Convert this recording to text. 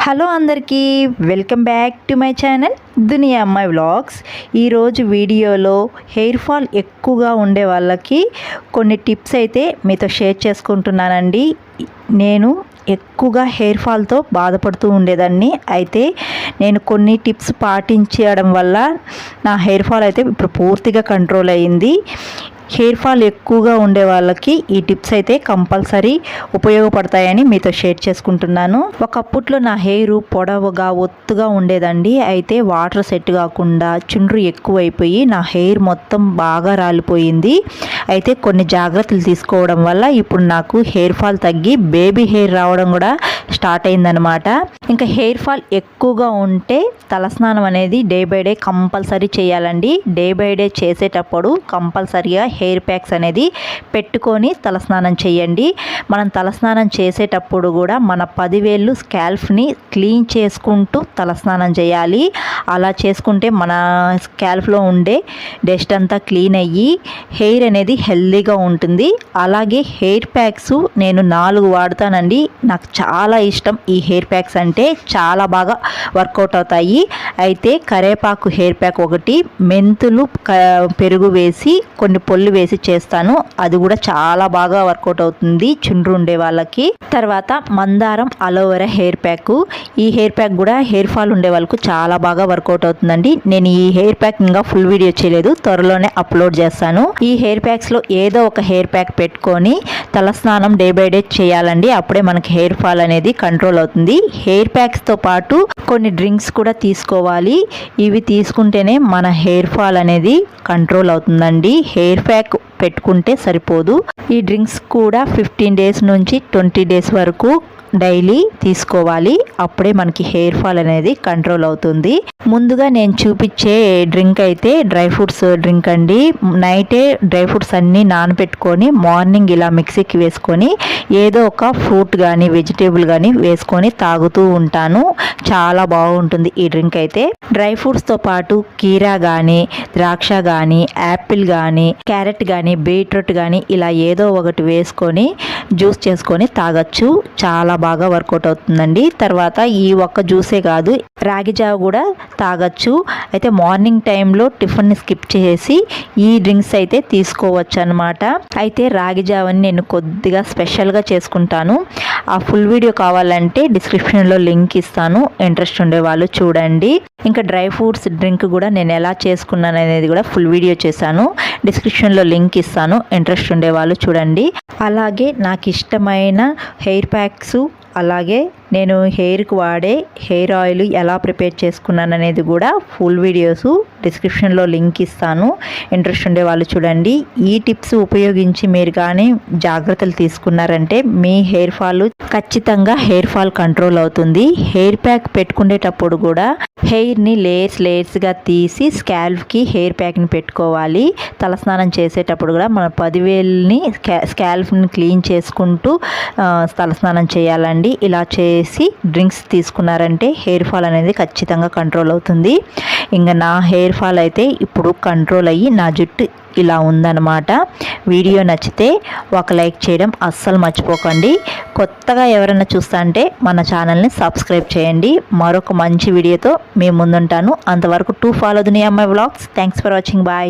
Hello అందరికీ welcome back to my channel దునియా అమ్మాయి vlogs. ఈరోజు వీడియోలో హెయిర్ ఫాల్ ఎక్కువగా ఉండే వాళ్ళకి కొన్ని టిప్స్ అయితే మీతో షేర్ చేసుకుంటున్నానండి. నేను ఎక్కువగా హెయిర్ ఫాల్తో బాధపడుతూ ఉండేదాన్ని. అయితే నేను కొన్ని టిప్స్ పాటించడం వల్ల నా హెయిర్ ఫాల్ అయితే ఇప్పుడు పూర్తిగా కంట్రోల్ అయ్యింది. హెయిర్ ఫాల్ ఎక్కువగా ఉండే వాళ్ళకి ఈ టిప్స్ అయితే కంపల్సరీ ఉపయోగపడతాయని మీతో షేర్ చేసుకుంటున్నాను. ఒకప్పట్లో నా హెయిర్ పొడవుగా ఒత్తుగా ఉండేదండి. అయితే వాటర్ సెట్ కాకుండా చుండ్రు ఎక్కువైపోయి నా హెయిర్ మొత్తం బాగా రాలిపోయింది. అయితే కొన్ని జాగ్రత్తలు తీసుకోవడం వల్ల ఇప్పుడు నాకు హెయిర్ ఫాల్ తగ్గి బేబీ హెయిర్ రావడం కూడా స్టార్ట్ అయిందనమాట. ఇంకా హెయిర్ ఫాల్ ఎక్కువగా ఉంటే తలస్నానం అనేది డే బై డే కంపల్సరీ చేయాలండి. డే బై డే చేసేటప్పుడు కంపల్సరీగా హెయిర్ ప్యాక్స్ అనేది పెట్టుకొని తలస్నానం చేయండి. మనం తలస్నానం చేసేటప్పుడు కూడా మన 10 వేళ్ళు స్కాల్ఫ్ని క్లీన్ చేసుకుంటూ తలస్నానం చేయాలి. అలా చేసుకుంటే మన స్కాల్ఫ్లో ఉండే డస్ట్ అంతా క్లీన్ అయ్యి హెయిర్ అనేది హెల్దీగా ఉంటుంది. అలాగే హెయిర్ ప్యాక్స్ నేను 4 వాడతానండి. నాకు చాలా ఇష్టం ఈ హెయిర్ ప్యాక్స్ అంటే, చాలా బాగా వర్కౌట్ అవుతాయి. అయితే కరేపాకు హెయిర్ ప్యాక్ ఒకటి, మెంతులు పెరుగు వేసి కొన్ని పొల్లు వేసి చేస్తాను. అది కూడా చాలా బాగా వర్కౌట్ అవుతుంది చుండ్రు ఉండే వాళ్ళకి. తర్వాత మందారం అలోవెరా హెయిర్ ప్యాక్. ఈ హెయిర్ ప్యాక్ కూడా హెయిర్ ఫాల్ ఉండే వాళ్ళకు చాలా బాగా వర్కౌట్ అవుతుందండి. నేను ఈ హెయిర్ ప్యాక్ ఇంకా ఫుల్ వీడియో చేయలేదు, త్వరలోనే అప్లోడ్ చేస్తాను. ఈ హెయిర్ ప్యాక్స్లో ఏదో ఒక హెయిర్ ప్యాక్ పెట్టుకొని తలస్నానం డే బై డే చేయాలండి. అప్పుడే మనకి హెయిర్ ఫాల్ అనేది కంట్రోల్ అవుతుంది. హెయిర్ ప్యాక్స్తో పాటు కొన్ని డ్రింక్స్ కూడా తీసుకోవాలి. ఇవి తీసుకుంటేనే మన హెయిర్ ఫాల్ అనేది కంట్రోల్ అవుతుందండి. హెయిర్ ప్యాక్ పెట్టుకుంటే సరిపోదు. ఈ డ్రింక్స్ కూడా 15 డేస్ నుంచి 20 డేస్ వరకు డైలీ తీసుకోవాలి. అప్పుడే మనకి హెయిర్ ఫాల్ అనేది కంట్రోల్ అవుతుంది. ముందుగా నేను చూపించే డ్రింక్ అయితే డ్రై ఫ్రూట్స్ డ్రింక్ అండి. నైటే డ్రై ఫ్రూట్స్ అన్నీ నానబెట్టుకొని మార్నింగ్ ఇలా మిక్సీకి వేసుకొని ఏదో ఒక ఫ్రూట్ కానీ వెజిటేబుల్ కానీ వేసుకొని తాగుతూ ఉంటాను. చాలా బాగుంటుంది ఈ డ్రింక్ అయితే. డ్రై ఫ్రూట్స్తో పాటు కీరా కానీ, ద్రాక్ష కానీ, యాపిల్ కానీ, క్యారెట్ కానీ, బీట్రూట్ కానీ ఇలా ఏదో ఒకటి వేసుకొని జ్యూస్ చేసుకొని తాగొచ్చు. చాలా బాగా వర్కౌట్ అవుతుందండి. తర్వాత ఈ ఒక్క జ్యూసే కాదు, రాగి జావ కూడా తాగొచ్చు. అయితే మార్నింగ్ టైంలో టిఫిన్ని స్కిప్ చేసి ఈ డ్రింక్స్ అయితే తీసుకోవచ్చు అనమాట. అయితే రాగి జావని నేను కొద్దిగా స్పెషల్గా చేసుకుంటాను. ఆ ఫుల్ వీడియో కావాలంటే డిస్క్రిప్షన్లో లింక్ ఇస్తాను, ఇంట్రెస్ట్ ఉండే వాళ్ళు చూడండి. ఇంకా డ్రై ఫ్రూట్స్ డ్రింక్ కూడా నేను ఎలా చేసుకున్నాను అనేది కూడా ఫుల్ వీడియో చేశాను, డిస్క్రిప్షన్లో లింక్ ఇస్తాను, ఇంట్రెస్ట్ ఉండే వాళ్ళు చూడండి. అలాగే నాకు ఇష్టమైన హెయిర్ ప్యాక్స్, అలాగే నేను హెయిర్కి వాడే హెయిర్ ఆయిల్ ఎలా ప్రిపేర్ చేసుకున్నాను అనేది కూడా ఫుల్ వీడియోస్ డిస్క్రిప్షన్లో లింక్ ఇస్తాను, ఇంట్రెస్ట్ ఉండే వాళ్ళు చూడండి. ఈ టిప్స్ ఉపయోగించి మీరు కానీ జాగ్రత్తలు తీసుకున్నారంటే మీ హెయిర్ ఫాల్ ఖచ్చితంగా హెయిర్ ఫాల్ కంట్రోల్ అవుతుంది. హెయిర్ ప్యాక్ పెట్టుకునేటప్పుడు కూడా హెయిర్ని లేయర్స్గా తీసి స్కాల్ఫ్కి హెయిర్ ప్యాక్ని పెట్టుకోవాలి. తలస్నానం చేసేటప్పుడు కూడా మన 10 వేలని స్కాల్ఫ్ని క్లీన్ చేసుకుంటూ తలస్నానం చేయాలండి. ఇలా చేసి డ్రింక్స్ తీసుకున్నారంటే హెయిర్ ఫాల్ అనేది ఖచ్చితంగా కంట్రోల్ అవుతుంది. ఇంకా నా హెయిర్ ఫాల్ అయితే ఇప్పుడు కంట్రోల్ అయ్యి నా జుట్టు ఇలా ఉందన్నమాట. వీడియో నచ్చితే ఒక లైక్ చేయడం అస్సలు మర్చిపోకండి. కొత్తగా ఎవరైనా చూస్తా అంటే మన ఛానల్ని సబ్స్క్రైబ్ చేయండి. మరొక మంచి వీడియోతో మేము ముందుంటాను. అంతవరకు టు ఫాలో దునియా అమ్మాయి vlogs. Thanks for watching. Bye.